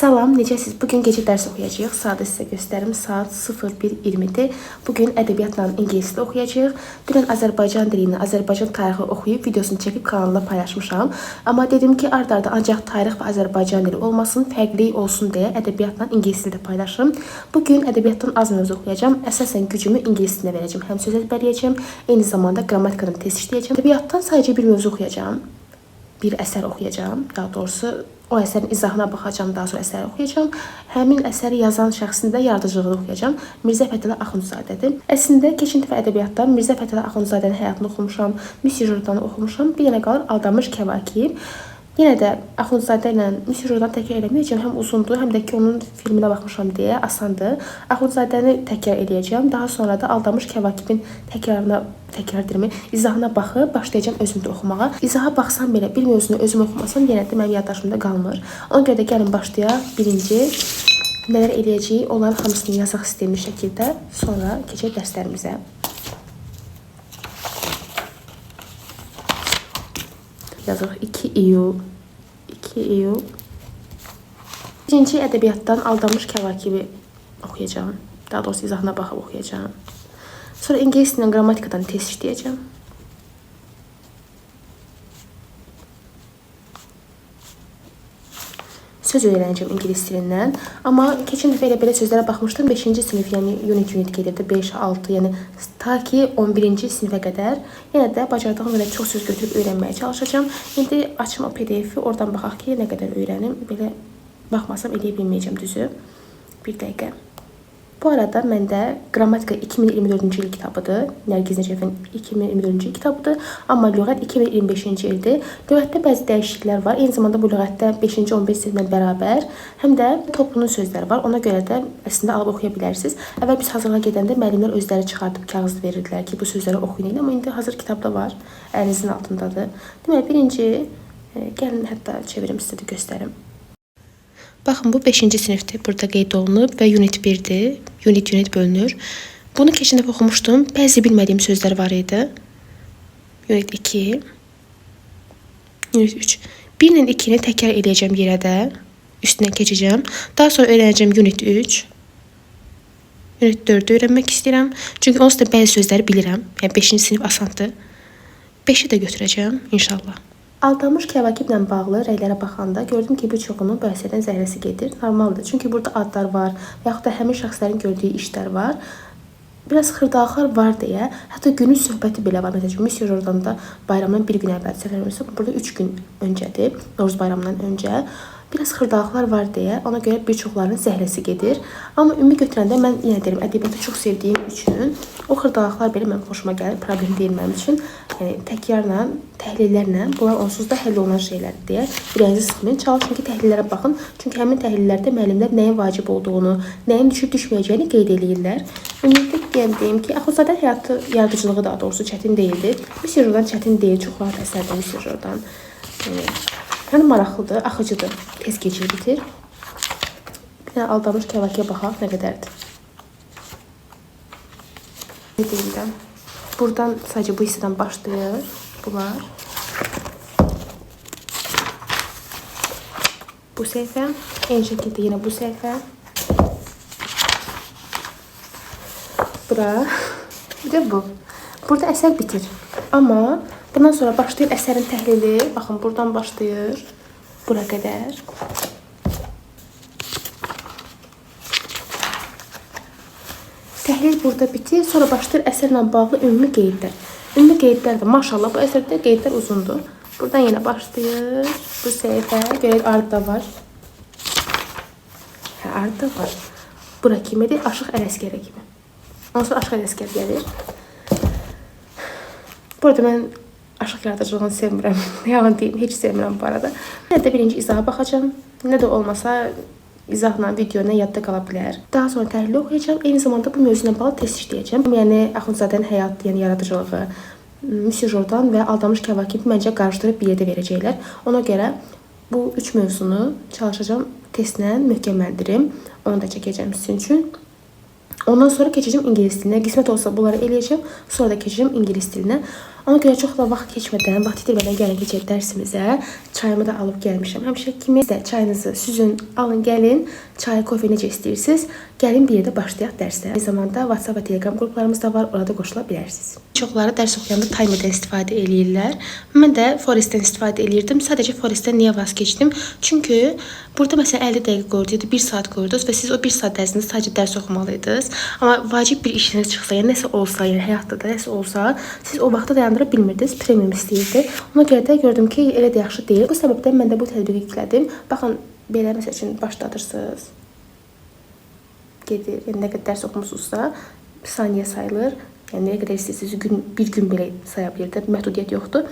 Salam, necəsiz? Bugün gecə dərs oxuyacağıq. Saatı sizə göstərim. Saat 01:20-dir. Bugün ədəbiyyatla ingilis dili oxuyacağıq. Dünən Azərbaycan dilini, Azərbaycan tarixi oxuyub videosunu çəkib kanalda paylaşmışam. Amma dedim ki, ard-arda ancaq tarix və Azərbaycan dili olmasın, fərqli olsun deyə ədəbiyyatla ingilis dilində paylaşım. Bugün ədəbiyyatdan az mövzu oxuyacağam. Əsasən gücümü ingilis dilində verəcəm. Həm söz əzbərləyəcəm, eyni zamanda qrammatikadan test işləyəcəm. Ədəbiyyatdan sadəcə bir mövzu oxuyacağam. Bir əsər oxuyacağam. Daha doğrusu o əsərin izahına baxacağam, daha sonra əsəri oxuyacağam. Həmin əsəri yazan şəxsin də yaradıcılığını oxuyacağam. Mirzə Fətəli Axundzadədir. Əslində keçən dəfə ədəbiyyatdan Mirzə Fətəli Axundzadənin həyatını oxumuşam, Müsyo Jordanı oxumuşam. Bir dənə qalır Aldanmış Kəvakib. Yenə də Axundzadə ilə Müsyo Jordanı təkrar eləməyəcəm. Həm uzundur, həm də ki onun filminə baxmışam deyə asandır. Axundzadəni təkrar eləyəcəm. Daha sonra da Aldanmış Kəvakibin izahına baxıb başlayacağam özüm də oxumağa. İzaha baxsam belə, bir mövzunu özüm oxumasam yenə də mənim yaddaşımda qalmır. Ona görə də gəlin başlayaq. Birinci nələr eləyəcəyik, onların hamısını yazaq sistemli şəkildə. Sonra keçək dərslərimizə. Yazıq 2 iyul. Birinci ədəbiyyatdan Aldanmış Kəvakibi oxuyacağım. Daha doğrusu izahına baxıb oxuyacağım. Sonra ingilis dilinin qrammatikadan test işləyəcəm. Söz öyrənəcəm ingilis dilindən. Amma keçən dəfə belə sözlərə baxmışdım. 5-ci sinif, yəni unit gedirdi. 5, 6, yəni ta ki 11-ci sinifə qədər. Yenə də bacardığım qədər çox söz götürüb öyrənməyə çalışacağam. İndi açım o PDF-i, oradan baxaq ki, nə qədər öyrənim. Belə baxmasam eləyə bilməyəcəm düzü. Bir dəqiqə. Bu arada məndə qrammatika 2024-cü il kitabıdır. Nərgiz Nəcəfin 2024-cü il kitabıdır. Amma lüğət 2025-ci ildir. Lüğətdə bəzi dəyişikliklər var. Eyni zamanda bu lüğətdə 5-ci 11 siniflə bərabər həm də toplunun sözləri var. Ona görə də əslində alıb oxuya bilərsiniz. Əvvəl biz hazırlığa gedəndə müəllimlər özləri çıxardıb kağız verirdilər ki, bu sözləri oxuyun. Amma indi hazır kitabda var. Əlinizin altındadır. Deməli, birinci gəlin hətta çevirim sizə də göstərim. Baxın, bu 5-ci sinifdir. Burada qeyd olunub və unit 1-dir. Unit bölünür. Bunu keçən dəfə oxumuşdum. Bəzi bilmədiyim sözlər var idi. Unit 2. Unit 3. 1 ilə 2-ni təkrar edəcəm yerə də. Üstündən keçəcəm. Daha sonra öyrənəcəm Unit 3. Unit 4-ü öyrənmək istəyirəm. Çünki onsuz da bəzi sözləri bilirəm. Yəni 5-ci sinif asandır. 5-i də götürəcəm inşallah. Aldanmış Kəvakiblə bağlı rəylərə baxanda gördüm ki, bir çoxunun bu əsərdən zəhləsi gedir. Normaldır. Çünki burada adlar var, yaxud da həmin şəxslərin gördüyü işlər var. Biraz xırdalıqlar var deyə, hətta günün söhbəti belə var. Məsələn, Müsyo Jordanda bayramdan bir gün əvvəl səfərləmişsə, burada 3 gün öncədir, Novruz bayramından öncə. Biraz xırdalıqlar var deyə, ona görə bir çoxlarının zəhləsi gedir. Amma ümumi götürəndə mən yenə deyirəm, ədəbiyyatı çox sevdiyim üçün o xırdalıqlar belə mənim xoşuma gəlir, problem deyil mənim üçün. Yəni, təkrarla, təhlillərlə, bunlar onsuz da həll olunan şeylərdir deyə ürəyinizi sıxmayın. Çalışın ki, təhlillərə baxın. Çünki həmin təhlillərdə müəllimlər nəyin vacib olduğunu, nəyin düşüb düşməyəcəyini qeyd edirlər. Ümumiyyətlə deyim ki, Axundzadə həyatı yaradıcılığı daha doğrusu çətin deyildi. Müsyo Jordan çətin deyil, çox rahat əsərdir Müsyo Jordan. Yəni maraqlıdır, axıcıdır, tez keçir, bitir. Bir dənə Aldanmış Kəvakiyə baxaq, nə qədərdir. Ne deyildim. Buradan sadəcə bu hissədən başlayır bunlar. Bu səhifə, eyni şəkildə yenə bu səhifə. Bura, bir də bu. Burada əsər bitir. Amma bundan sonra başlayır əsərin təhlili. Baxın, buradan başlayır. Bura qədər. Təhlil burada bitir. Sonra başlayır əsərlə bağlı ümumi qeydlər. Ümumi qeydlər də maşallah bu əsərdə qeydlər uzundur. Buradan yenə başlayır. Bu səhifə. Görək, ardı var. Hə, ardı var. Bura kimidir? Aşıq Ələsgərə kimi. Ondan sonra Aşıq Ələsgər gəlir. Burada mən aşıq yaradıcılığını sevmirəm. Yalan deyim, heç sevmirəm bu arada. Nə də birinci izaha baxacağım. Nə də olmasa izahla video nə yadda qala bilər. Daha sonra təhlili oxuyacağım. Eyni zamanda bu mövzuyla bağlı test işləyəcəm. Yəni Axundzadənin həyat, yəni yaradıcılığı, Müsyo Jordan və Aldanmış Kəvakibi məncə qarışdırıb bir yerdə verəcəklər. Ona görə bu 3 mövzunu çalışacağım testlə möhkəmləndirim. Onu da çəkəcəm sizin üçün. Ondan sonra keçəcəm ingilis dilinə. Qismət olsa bunları eləyəcəm. Sonra da keçəcəm ingilis dilinə. Ona görə çox da vaxt keçmədən, vaxt itirmədən gəlin keçək dərsimizə. Çayımı da alıb gəlmişəm. Həmişə kimi də çayınızı süzün, alın, gəlin. Çay, kofe necə istəyirsiniz? Gəlin bir yerdə başlayaq dərsə. Aynı zamanda WhatsApp və Telegram qruplarımız da var. Orada qoşula bilərsiniz. Çoxları dərs oxuyanda timerdən istifadə eləyirlər. Mən də Forestdən istifadə eləyirdim. Sadəcə Forestdən niyə vaz keçdim? Çünki burada məsələn 50 dəqiqə qoyurdunuz, 1 saat qoyurdunuz və siz o 1 saat ərzində sadəcə dərs oxumalıydınız. Amma vacib bir işiniz çıxsa, yəni nəsə olsa, yəni həyatda da nəsə olsa, siz o vaxtda dayandıra bilmirdiniz. Premium istəyirdi. Ona görə də gördüm ki, elə də yaxşı deyil. Bu səbəbdən mən də bu tədbiri yüklədim. Baxın, belə məsəl üçün başladırsınız. Gedir. Yəni nə qədər dərs oxumusunuzsa, saniyə sayılır. Yəni nə qədər istəyirsiniz, bir gün belə saya bilir. Məhdudiyyət yoxdur.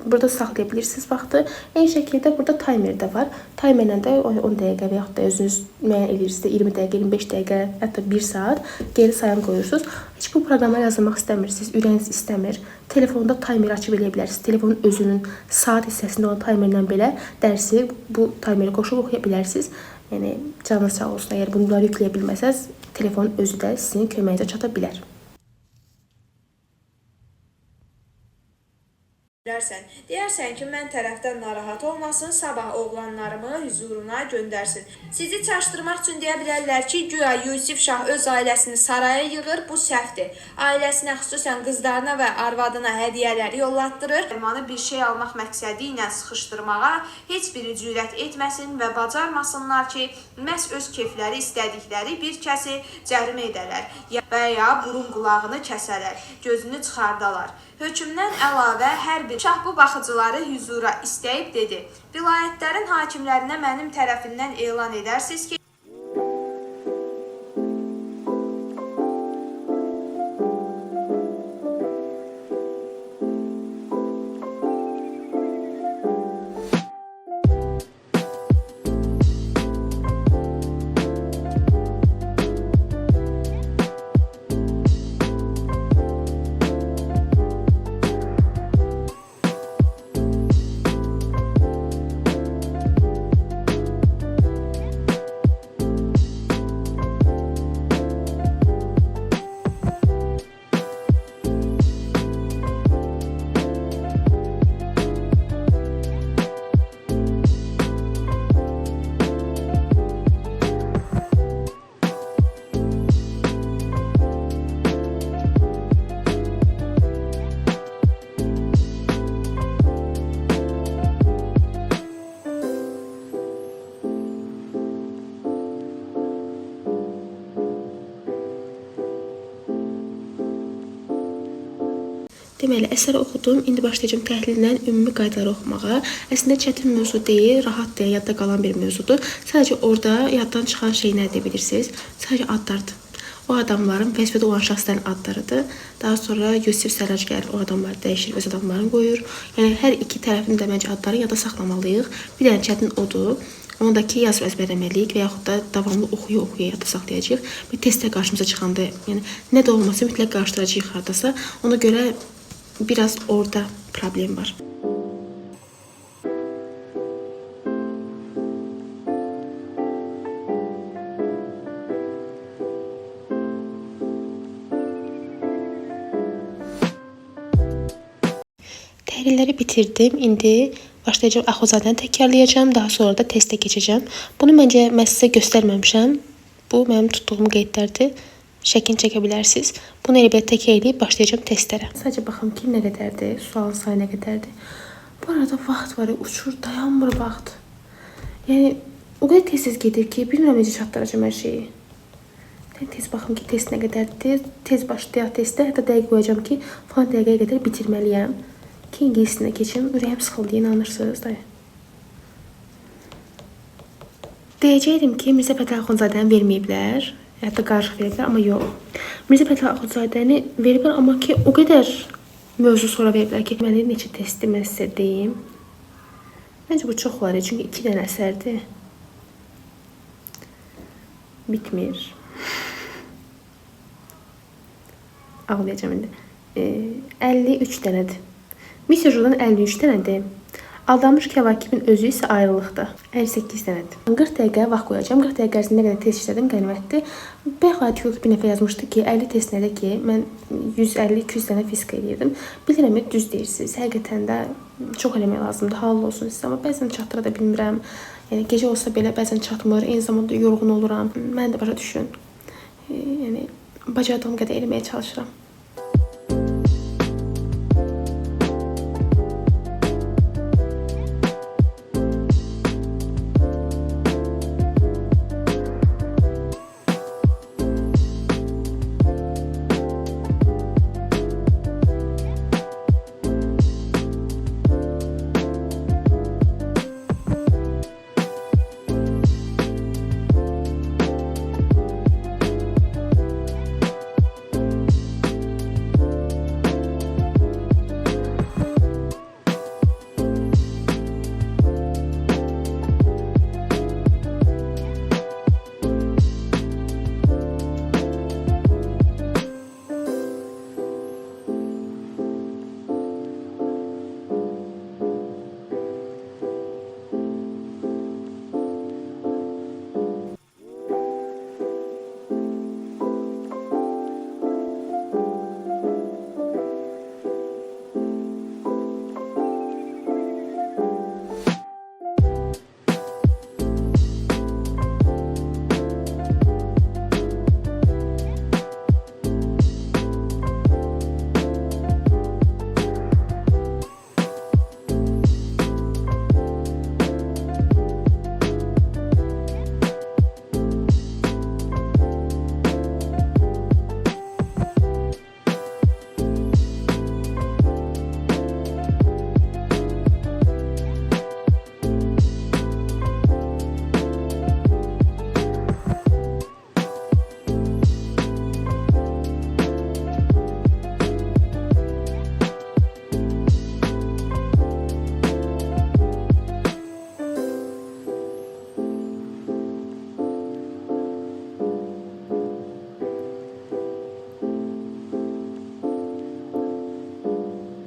Burada saxlaya bilirsiniz vaxtı. Eyni şəkildə burada timer də var. Timerlə də 10 dəqiqə və yaxud da özünüz müəyyən edirsiniz. 20 dəqiqə, 25 dəqiqə, hətta 1 saat geri sayan qoyursunuz. Heç bu proqramları yazmaq istəmirsiniz, ürəyiniz istəmir. Telefonda timer açıb eləyə bilərsiniz. Telefonun özünün saat hissəsində olan timerlə belə dərsi bu timeri qoşub oxuya bilərsiniz. Yəni canınız sağ olsun. Əgər bunları yükləyə bilməsəz, telefonun özü də sizin köməyinizə çata bilər. Deyərsən ki, mən tərəfdən narahat olmasın, sabah oğlanlarımı hüzuruna göndərsin. Sizi çaşdırmaq üçün deyə bilərlər ki, güya Yusif Şah öz ailəsini saraya yığır, bu səhvdir. Ailəsinə, xüsusən qızlarına və arvadına hədiyyələr yollatdırır. Ermanı bir şey almaq məqsədi ilə sıxışdırmağa heç biri cürət etməsin və bacarmasınlar ki, məhz öz keyfləri istədikləri bir kəsi cərimə edələr və ya burun qulağını kəsələr, gözünü çıxardalar. Hökmdən əlavə hər bir şah bu baxıcıları hüzura istəyib dedi. Vilayətlərin hakimlərinə mənim tərəfindən elan edərsiniz ki, Deməli, əsəri oxudum. İndi başlayacağım təhlilinlə ümumi qaydaları oxumağa. Əslində çətin mövzu deyil, rahat deyil, yadda qalan bir mövzudur. Sadəcə orada yaddan çıxan şey nə edə bilirsiniz? Sadəcə adlardır. O adamların vəzifədə olan şəxslərin adlarıdır. Daha sonra Yusif Sərrac gəlir, o adamları dəyişir, öz adamlarını qoyur. Yəni hər iki tərəfin də məncə adlarını yadda saxlamalıyıq. Bir dənə çətin odur. Ondakı yazıb əzbərləməliyik və yaxud da davamlı oxuya yadda saxlayacağıq. Bir testdə qarşımıza çıxanda, yəni nə də olmasa mütləq qarşıdıracağıq hardasa. Ona görə biraz orada problem var. Təhlilləri bitirdim. İndi başlayacağım Axuzadəni təkrarlayacağım. Daha sonra da testə keçəcəm. Bunu məncə mən sizə göstərməmişəm. Bu mənim tutduğum qeydlərdir. Şəklini çəkə bilərsiniz. Bunu elə belə təkrar edib başlayacağım testlərə. Sadəcə baxım ki, nə qədərdir, sualın sayı nə qədərdir. Bu arada vaxt var, uçur, dayanmır vaxt. Yəni, o qədər tez gedir ki, bilmirəm necə çatdıracağım hər şeyi. Tez baxım ki, test nə qədərdir. Tez başlayaq testdə, hətta dəqiq qoyacağım ki, falan dəqiqəyə qədər bitirməliyəm. Ki, ingilisinə keçim, ürəyim sıxıldı, inanırsınız da. Deyəcəkdim ki, Mirzə Fətəli Axundzadəni verməyiblər. Hətta qarışıq veriblər, amma yox. Mirzə Fətəli Axundzadəni veriblər, amma ki, o qədər mövzu sonra veriblər ki, deməli, neçə testi mən sizə deyim. Məncə bu çox var, çünki 2 dənə əsərdir. Bitmir. Ağlayacağım indi. 53 dənədir. Mesajdan 53 dənədir. Aldanmış Kəvakibin özü isə ayrılıqda. 58 sənəd. 40 dəqiqə vaxt qoyacağam. 40 dəqiqə ərzində nə qədər test işlədim, qənimətdir. Bəxat ki, bir nəfər yazmışdı ki, 50 test nədir ki, mən 150-200 dənə fizika eləyirdim. Bilirəm, düz deyirsiniz. Həqiqətən də çox eləmək lazımdır. Halal olsun sizə, amma bəzən çatdıra da bilmirəm. Yəni gecə olsa belə bəzən çatmır, eyni zamanda yorğun oluram. Mən də başa düşün. Yəni bacardığım qədər eləməyə çalışıram.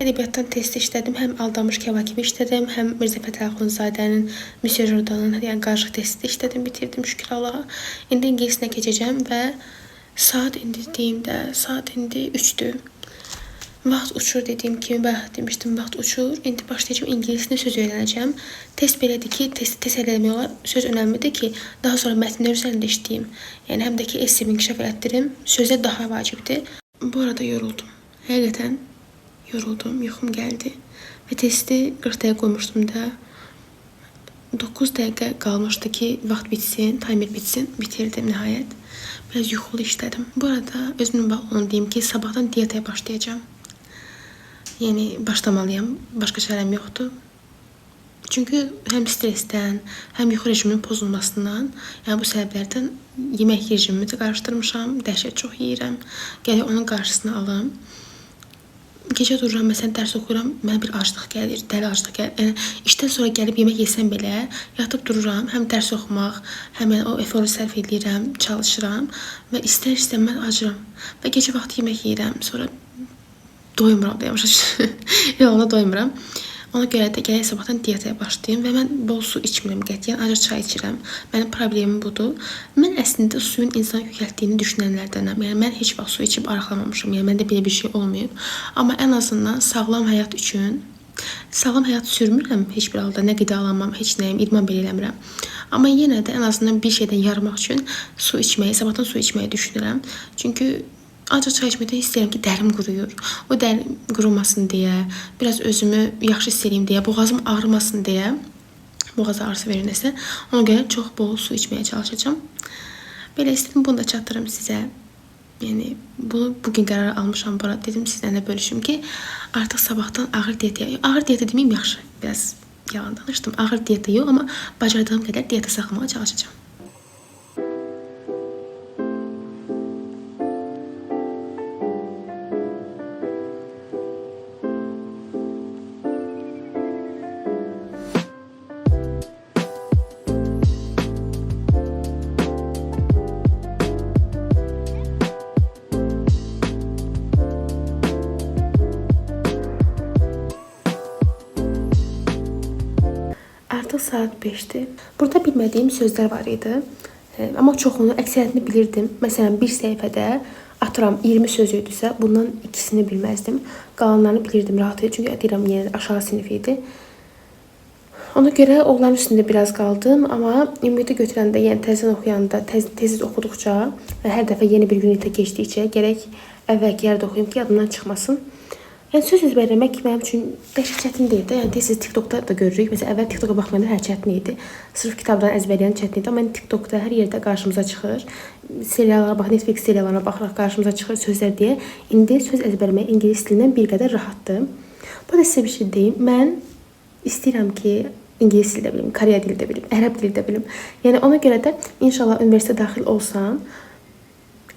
Ədəbiyyatdan test işlədim. Həm Aldanmış Kəvakibi işlədim, həm Mirzə Fətəli Axundzadənin Müsyo Jordanın, yəni qarışıq testi işlədim, bitirdim şükür Allaha. İndi ingilisinə keçəcəm və saat indi deyimdə, saat indi 3-dür. Vaxt uçur dediyim kimi, bayaq demişdim, vaxt uçur. İndi başlayacağım ingilisini söz öyrənəcəm. Test belədir ki, test eləmək olar. Söz önəmlidir ki, daha sonra mətnlər üzərində işləyim. Yəni həm də ki, essemi inkişaf elətdirim. Sözə daha vacibdir. Bu arada yoruldum. Həqiqətən yoruldum, yuxum gəldi. Və testi 40 dəqiqə qoymuşdum da. 9 dəqiqə qalmışdı ki, vaxt bitsin, timer bitsin. Bitirdim nəhayət. Biraz yuxulu işlədim. Bu arada özümün bağlı deyim ki, sabahdan diyetaya başlayacağım. Yəni başlamalıyam. Başqa çarəm yoxdur. Çünki həm stressdən, həm yuxu rejiminin pozulmasından, yəni bu səbəblərdən yemək rejimimi də qarışdırmışam. Dəhşət çox yeyirəm. Gələk onun qarşısını alım. Gecə dururam, məsələn, dərs oxuyuram, mənə bir aclıq gəlir, dəli aclıq gəlir. Yəni, işdən sonra gəlib yemək yesəm belə, yatıb dururam, həm dərs oxumaq, həm o eforu sərf edirəm, çalışıram və istər-istəməz acıram. Və gecə vaxtı yemək yeyirəm, sonra doymuram demişəm. Yox, ona doymuram. Ona görə də gələk sabahdan diyetaya başlayayım və mən bol su içmirəm qətiyyən, ancaq çay içirəm. Mənim problemim budur. Mən əslində suyun insan yüklətdiyini düşünənlərdənəm. Yəni mən heç vaxt su içib arıqlamamışam. Yəni məndə belə bir şey olmayıb. Amma ən azından sağlam həyat üçün sağlam həyat sürmürəm heç bir halda. Nə qidalanmam, heç nəyim, idman belə eləmirəm. Amma yenə də ən azından bir şeydən yarmaq üçün su içməyi, sabahdan su içməyi düşünürəm. Çünki ancaq çay içməkdə istəyirəm ki, dərim quruyur. O dərim qurumasın deyə, biraz özümü yaxşı hiss edeyim deyə, boğazım ağrımasın deyə, boğaz ağrısı verir nəsə, ona görə çox bol su içməyə çalışacağım. Belə istədim, bunu da çatdırım sizə. Yəni, bunu bugün qərar almışam, bura dedim sizdən də bölüşüm ki, artıq sabahdan ağır diyetə, ağır diyetə deməyim yaxşı, biraz yalan danışdım. Ağır diyetə yox, amma bacardığım qədər diyetə saxlamağa çalışacağım. saat 5-dir. Burada bilmədiyim sözlər var idi. Amma çoxunu, əksəriyyətini bilirdim. Məsələn, bir səhifədə atıram 20 söz idisə, bundan ikisini bilməzdim. Qalanlarını bilirdim rahat idi. Çünki deyirəm, yenə aşağı sinif idi. Ona görə onların üstündə biraz qaldım, amma ümidi götürəndə, yəni təzən oxuyanda, tez oxuduqca, hər dəfə yeni bir unitə keçdikcə gərək əvvəlki yerdə oxuyum ki, yadımdan çıxmasın. Yəni söz ezbərləmək mənim üçün dəhşət çətin deyil də. Yəni tez TikTokda da görürük. Məsələn, əvvəl TikToka baxmayanda hər çətin idi. Sırf kitabdan əzbərləyən çətin idi. Amma TikTokda hər yerdə qarşımıza çıxır. Seriallara bax, Netflix seriallarına baxıraq qarşımıza çıxır sözlər deyə. İndi söz əzbərləmək ingilis dilindən bir qədər rahatdır. Bu da sizə bir şey deyim. Mən istəyirəm ki, ingilis dili də bilim, Koreya dili də bilim, ərəb dili də bilim. Yəni ona görə də inşallah universitetə daxil olsam,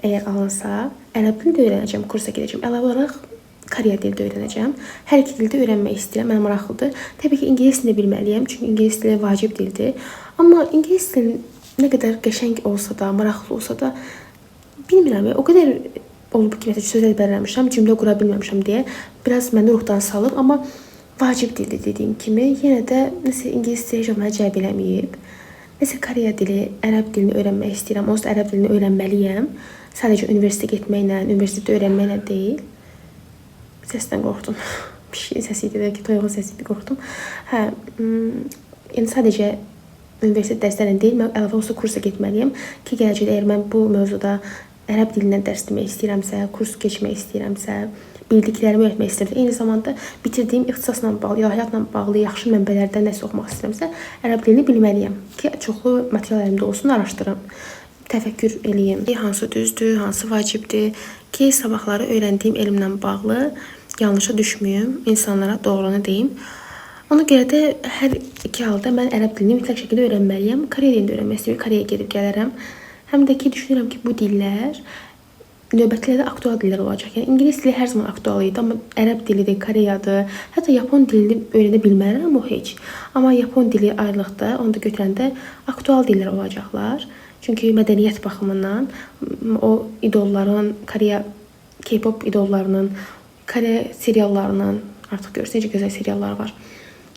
əgər alınsa, ərəb dili də öyrənəcəm, kursa gedəcəm. Əlavə olaraq Koreya dili də öyrənəcəm. Hər iki dildə öyrənmək istəyirəm, mənə maraqlıdır. Təbii ki, ingilis dilini bilməliyəm, çünki ingilis dili vacib dildir. Amma ingilis dili nə qədər qəşəng olsa da, maraqlı olsa da, bilmirəm, o qədər olub ki, məsələn, söz əzbərləmişəm, cümlə qura bilməmişəm deyə biraz məni ruhdan salıb, amma vacib dildir dediyim kimi, yenə də nəsə ingilis dili heç mənə cəlb eləməyib. Nəsə Koreya dili, ərəb dilini öyrənmək istəyirəm, onsuz da ərəb dilini öyrənməliyəm. Sadəcə universitetə getməklə, universitetdə öyrənməklə deyil. Səsdən qorxdum. Bir şey səsi idi ki, toyuğun səsi idi, qorxdum. Yəni sadəcə universitet dərslərini deyil, mən əlavə olsa kursa getməliyəm ki, gələcəkdə əgər mən bu mövzuda ərəb dilindən dərs demək istəyirəmsə, kurs keçmək istəyirəmsə, bildiklərimi öyrətmək istəyirəmsə, eyni zamanda bitirdiyim ixtisasla bağlı, ilahiyyatla bağlı yaxşı mənbələrdən nəsə oxumaq istəyirəmsə, ərəb dilini bilməliyəm ki, çoxlu material əlimdə olsun, araşdırım, təfəkkür eləyim. Hansı düzdür, hansı vacibdir ki, sabahları öyrəndiyim elmlə bağlı yanlışa düşməyim, insanlara doğrunu deyim. Ona görə də hər iki halda mən ərəb dilini mütləq şəkildə öyrənməliyəm. Koreya dilini öyrənmək istəyirəm, Koreyaya gedib gələrəm. Həm də ki, düşünürəm ki, bu dillər növbətlərdə aktual dillər olacaq. Yəni ingilis dili hər zaman aktual idi, amma ərəb dilidir, Koreyadır, hətta Yapon dilini öyrənə bilmərəm, o heç. Amma Yapon dili ayrılıqda, onu da götürəndə aktual dillər olacaqlar. Çünki mədəniyyət baxımından o idolların, Koreya K-pop idollarının, Kore seriallarının, artıq görürsünüz necə gözəl seriallar var,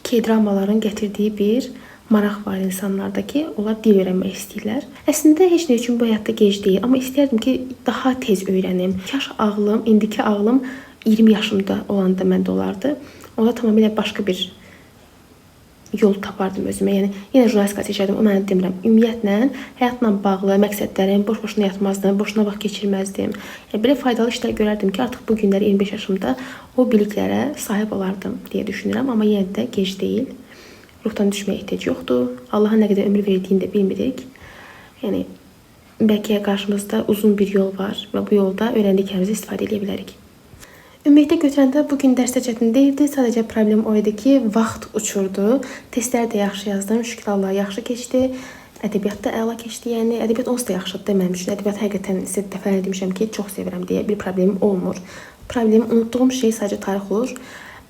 K-dramaların gətirdiyi bir maraq var insanlarda ki, onlar dil öyrənmək istəyirlər. Əslində heç nə üçün bu həyatda gec deyil, amma istərdim ki, daha tez öyrənim. Kaş ağlım, indiki ağlım 20 yaşımda olanda məndə olardı. Onda tamamilə başqa bir yol tapardım özümə. Yəni yenə jurnalistika seçərdim, o mənə demirəm. Ümumiyyətlə həyatla bağlı məqsədlərim boş-boşuna yatmazdım, boşuna vaxt keçirməzdim. Yəni belə faydalı işlər görərdim ki, artıq bu günləri 25 yaşımda o biliklərə sahib olardım deyə düşünürəm, amma yenə də gec deyil. Ruhdan düşməyə ehtiyac yoxdur. Allahın nə qədər ömür verdiyini də bilmirik. Yəni bəlkə qarşımızda uzun bir yol var və bu yolda öyrəndiklərimizi istifadə edə bilərik. Ümumiyyətlə götürəndə bugün dərsdə çətin deyildi. Sadəcə problem o idi ki, vaxt uçurdu. Testləri də yaxşı yazdım. Şükür Allah yaxşı keçdi. Ədəbiyyat da əla keçdi. Yəni ədəbiyyat onsuz da yaxşıdır da mənim üçün. Ədəbiyyat həqiqətən sizə dəfələrlə demişəm ki, çox sevirəm deyə bir problemim olmur. Problemim unutduğum şey sadəcə tarix olur.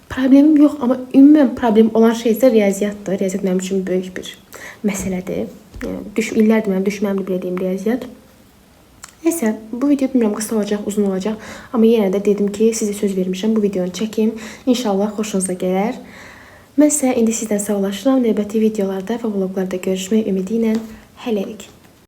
Problemim yox, amma ümumən problem olan şey isə riyaziyyatdır. Riyaziyyat mənim üçün böyük bir məsələdir. Yəni illərdir mənim düşməyimdir bilədiyim riyaziyyat. Neyse, bu video bilmirəm qısa olacaq, uzun olacaq. Amma yenə də dedim ki, sizə söz vermişəm, bu videonu çəkim. İnşallah xoşunuza gələr. Mən isə indi sizdən sağollaşıram. Növbəti videolarda və vloglarda görüşmək ümidi ilə hələlik.